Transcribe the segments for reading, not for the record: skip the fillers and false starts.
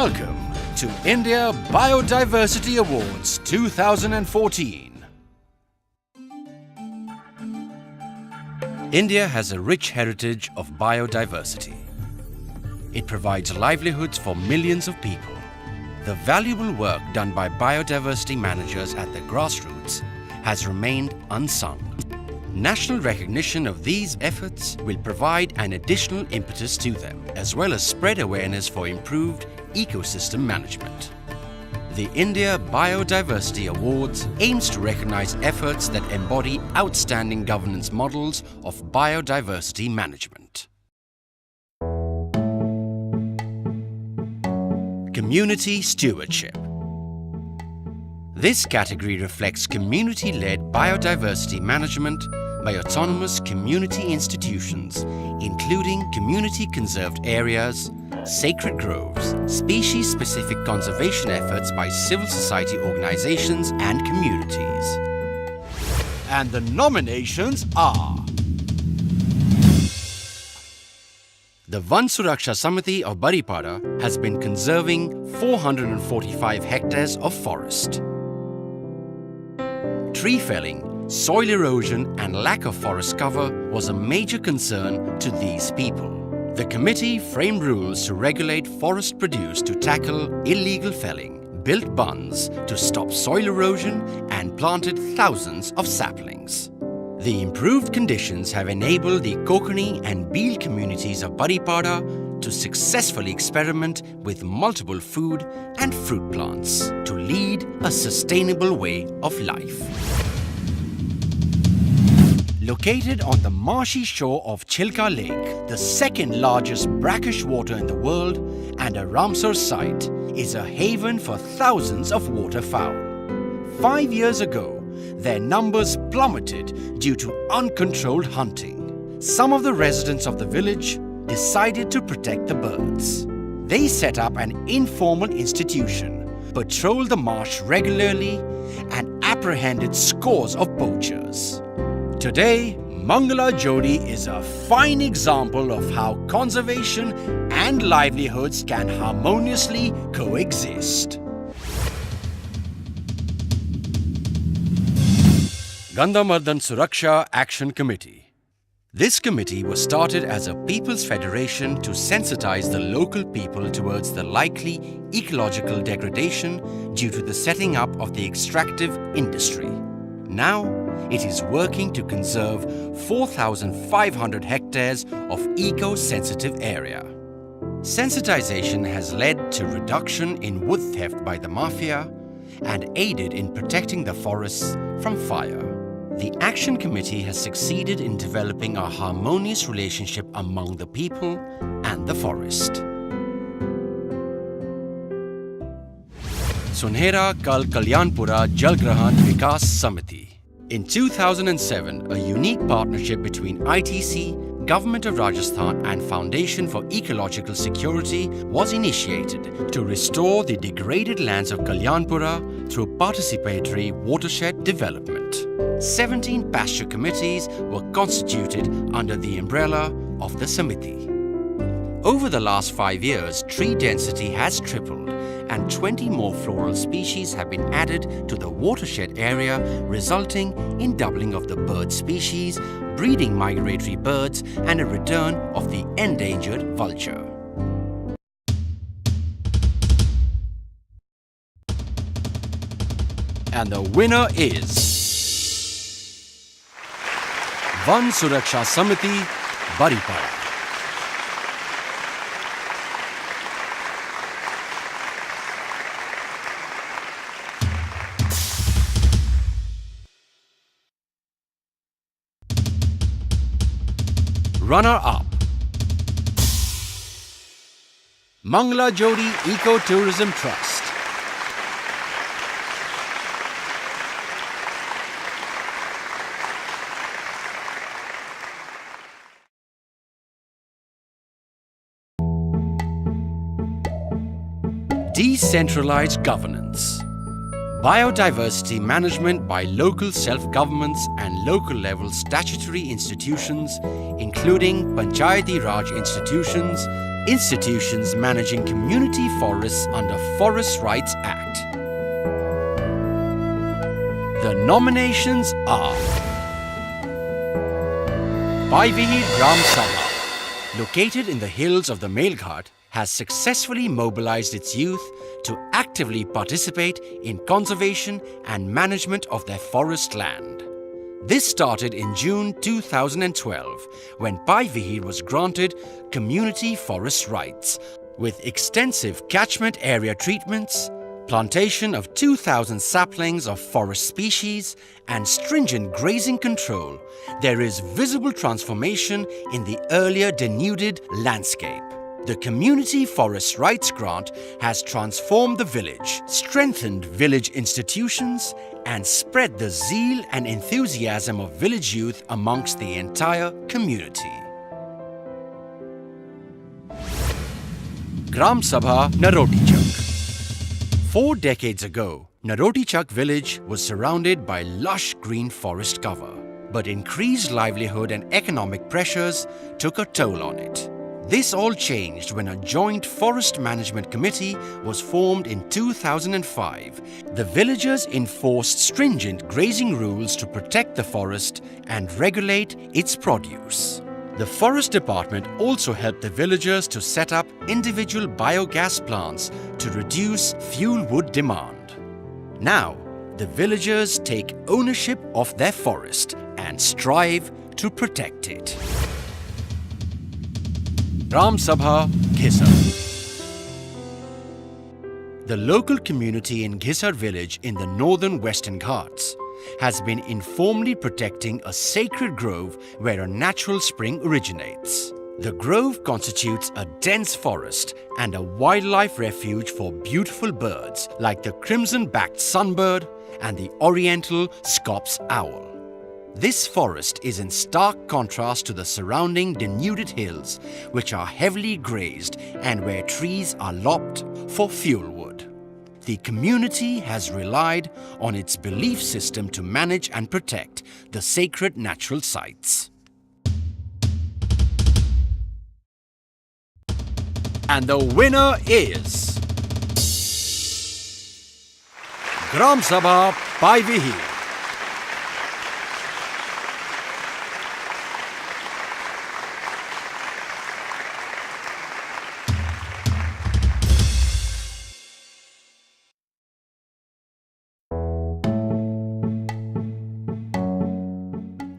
Welcome to India Biodiversity Awards 2014. India has a rich heritage of biodiversity. It provides livelihoods for millions of people. The valuable work done by biodiversity managers at the grassroots has remained unsung. National recognition of these efforts will provide an additional impetus to them, as well as spread awareness for improved ecosystem management. The India Biodiversity Awards aims to recognize efforts that embody outstanding governance models of biodiversity management. Community stewardship. This category reflects community-led biodiversity management by autonomous community institutions, including community-conserved areas, sacred groves, species-specific conservation efforts by civil society organizations and communities. And the nominations are: the Van Suraksha Samiti of Baripada has been conserving 445 hectares of forest. Tree felling, soil erosion and lack of forest cover was a major concern to these people. The committee framed rules to regulate forest produce to tackle illegal felling, built bunds to stop soil erosion and planted thousands of saplings. The improved conditions have enabled the Kokani and Beel communities of Baripada to successfully experiment with multiple food and fruit plants to lead a sustainable way of life. Located on the marshy shore of Chilka Lake, the second largest brackish water in the world and a Ramsar site, is a haven for thousands of waterfowl. 5 years ago, their numbers plummeted due to uncontrolled hunting. Some of the residents of the village decided to protect the birds. They set up an informal institution, patrolled the marsh regularly, and apprehended scores of poachers. Today, Mangala Jodi is a fine example of how conservation and livelihoods can harmoniously coexist. Gandhamardhan Suraksha Action Committee. This committee was started as a people's federation to sensitize the local people towards the likely ecological degradation due to the setting up of the extractive industry. Now, it is working to conserve 4,500 hectares of eco-sensitive area. Sensitization has led to reduction in wood theft by the mafia and aided in protecting the forests from fire. The Action Committee has succeeded in developing a harmonious relationship among the people and the forest. Sunhera Kal Kalyanpura Jalgrahan Vikas Samiti. In 2007, a unique partnership between ITC, Government of Rajasthan and Foundation for Ecological Security was initiated to restore the degraded lands of Kalyanpura through participatory watershed development. 17 pasture committees were constituted under the umbrella of the Samiti. Over the last 5 years, tree density has tripled and 20 more floral species have been added to the watershed area, resulting in doubling of the bird species, breeding migratory birds and a return of the endangered vulture. And the winner is Van Suraksha Samiti, Baripada. Runner-up, Mangala Jodi Eco-Tourism Trust. Decentralized Governance. Biodiversity management by local self-governments and local-level statutory institutions, including Panchayati Raj institutions, institutions managing community forests under Forest Rights Act. The nominations are Paivihir Gram Sabha, located in the hills of the Melghat, has successfully mobilized its youth to actively participate in conservation and management of their forest land. This started in June 2012 when Paivihir was granted community forest rights with extensive catchment area treatments, plantation of 2,000 saplings of forest species and stringent grazing control. There is visible transformation in the earlier denuded landscape. The Community Forest Rights Grant has transformed the village, strengthened village institutions, and spread the zeal and enthusiasm of village youth amongst the entire community. Gram Sabha Narotichak. 4 decades ago, Narotichak village was surrounded by lush green forest cover, but increased livelihood and economic pressures took a toll on it. This all changed when a joint forest management committee was formed in 2005. The villagers enforced stringent grazing rules to protect the forest and regulate its produce. The forest department also helped the villagers to set up individual biogas plants to reduce fuel wood demand. Now, the villagers take ownership of their forest and strive to protect it. Gram Sabha Ghisar. The local community in Ghisar village in the northern Western Ghats has been informally protecting a sacred grove where a natural spring originates. The grove constitutes a dense forest and a wildlife refuge for beautiful birds like the crimson-backed sunbird and the oriental Scops owl. This forest is in stark contrast to the surrounding denuded hills, which are heavily grazed and where trees are lopped for fuel wood. The community has relied on its belief system to manage and protect the sacred natural sites. And the winner is Gram Sabha Paivihir.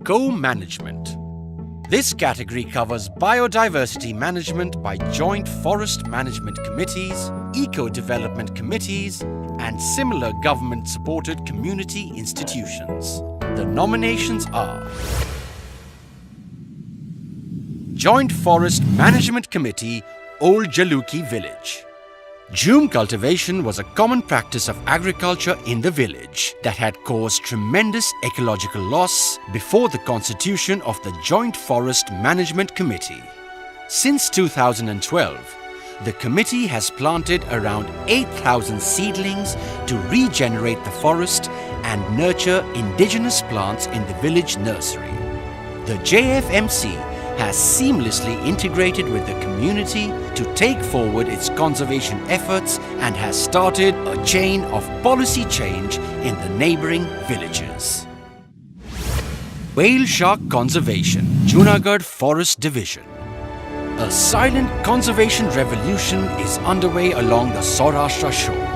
Co-management. This category covers biodiversity management by joint forest management committees, eco-development committees, and similar government-supported community institutions. The nominations are Joint Forest Management Committee, Old Jaluki Village. Jhum cultivation was a common practice of agriculture in the village that had caused tremendous ecological loss before the constitution of the Joint Forest Management Committee. Since 2012, the committee has planted around 8,000 seedlings to regenerate the forest and nurture indigenous plants in the village nursery. The JFMC has seamlessly integrated with the community to take forward its conservation efforts and has started a chain of policy change in the neighbouring villages. Whale Shark Conservation, Junagadh Forest Division. A silent conservation revolution is underway along the Saurashtra shore,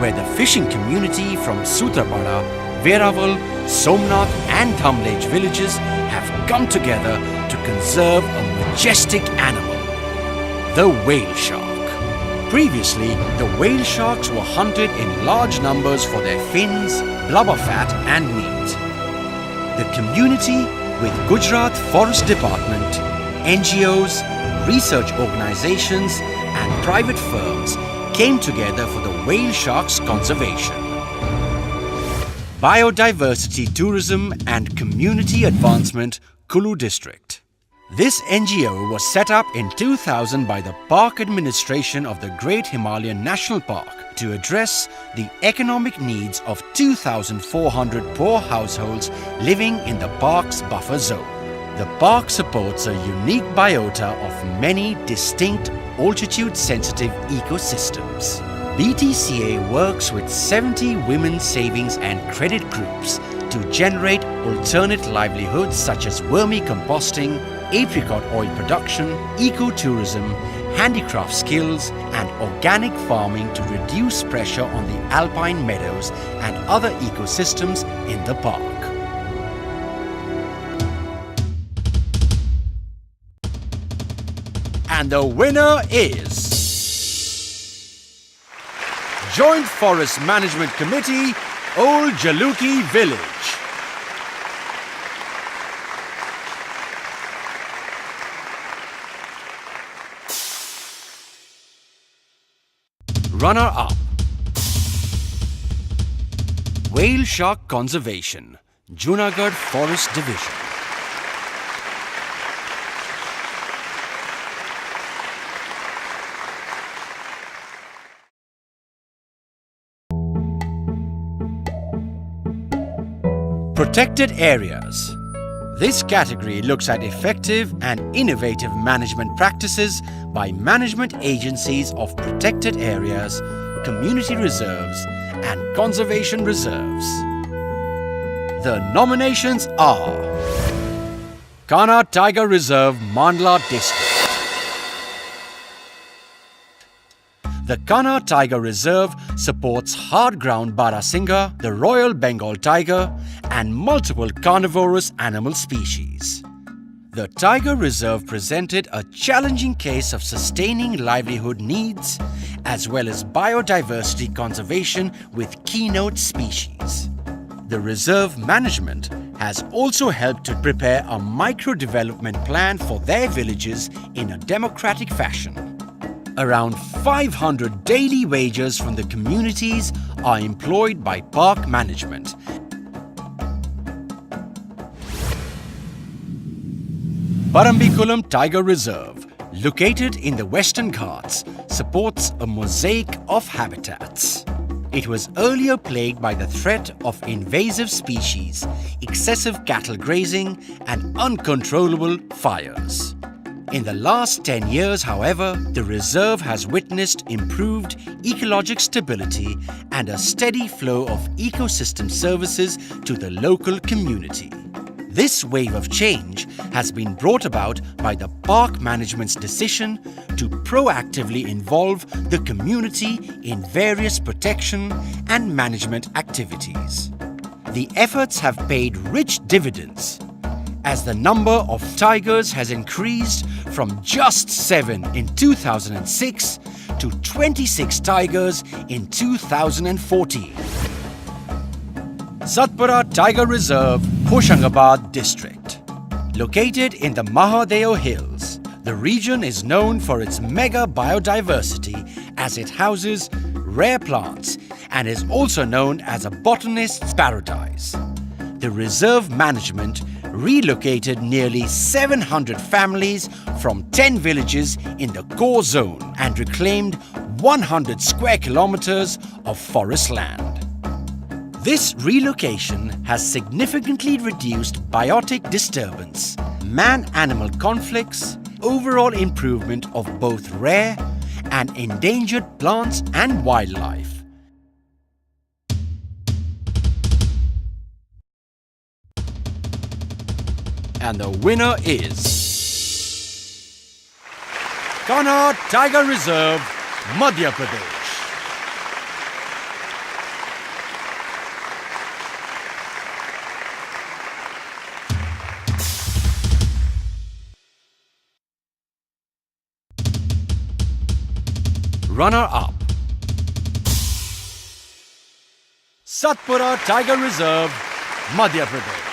where the fishing community from Sutrapada, Veraval, Somnath and Dhamlej villages have come together to conserve a majestic animal, the whale shark. Previously, the whale sharks were hunted in large numbers for their fins, blubber fat and meat. The community, with Gujarat Forest Department, NGOs, research organizations and private firms came together for the whale shark's conservation. Biodiversity Tourism and Community Advancement, Kulu District. This NGO was set up in 2000 by the Park Administration of the Great Himalayan National Park to address the economic needs of 2,400 poor households living in the park's buffer zone. The park supports a unique biota of many distinct altitude-sensitive ecosystems. BTCA works with 70 women savings and credit groups to generate alternate livelihoods such as vermicomposting, apricot oil production, ecotourism, handicraft skills and organic farming to reduce pressure on the alpine meadows and other ecosystems in the park. And the winner is Joint Forest Management Committee, Old Jaluki Village. Runner-up, Whale Shark Conservation, Junagadh Forest Division. Protected areas. This category looks at effective and innovative management practices by management agencies of protected areas, community reserves and conservation reserves. The nominations are Kanha Tiger Reserve, Mandla District. The Kanha Tiger Reserve supports hard-ground Barasingha, the Royal Bengal tiger and multiple carnivorous animal species. The Tiger Reserve presented a challenging case of sustaining livelihood needs as well as biodiversity conservation with keynote species. The reserve management has also helped to prepare a micro-development plan for their villages in a democratic fashion. Around 500 daily wagers from the communities are employed by park management. Parambikulam Tiger Reserve, located in the Western Ghats, supports a mosaic of habitats. It was earlier plagued by the threat of invasive species, excessive cattle grazing and uncontrollable fires. In the last 10 years, however, the reserve has witnessed improved ecologic stability and a steady flow of ecosystem services to the local community. This wave of change has been brought about by the park management's decision to proactively involve the community in various protection and management activities. The efforts have paid rich dividends, as the number of tigers has increased from just 7 in 2006 to 26 tigers in 2014. Satpura Tiger Reserve, Hoshangabad District. Located in the Mahadeo Hills, the region is known for its mega biodiversity as it houses rare plants and is also known as a botanist's paradise. The reserve management relocated nearly 700 families from 10 villages in the core zone and reclaimed 100 square kilometers of forest land. This relocation has significantly reduced biotic disturbance, man-animal conflicts, overall improvement of both rare and endangered plants and wildlife. And the winner is Kanha Tiger Reserve, Madhya Pradesh. Runner-up, Satpura Tiger Reserve, Madhya Pradesh.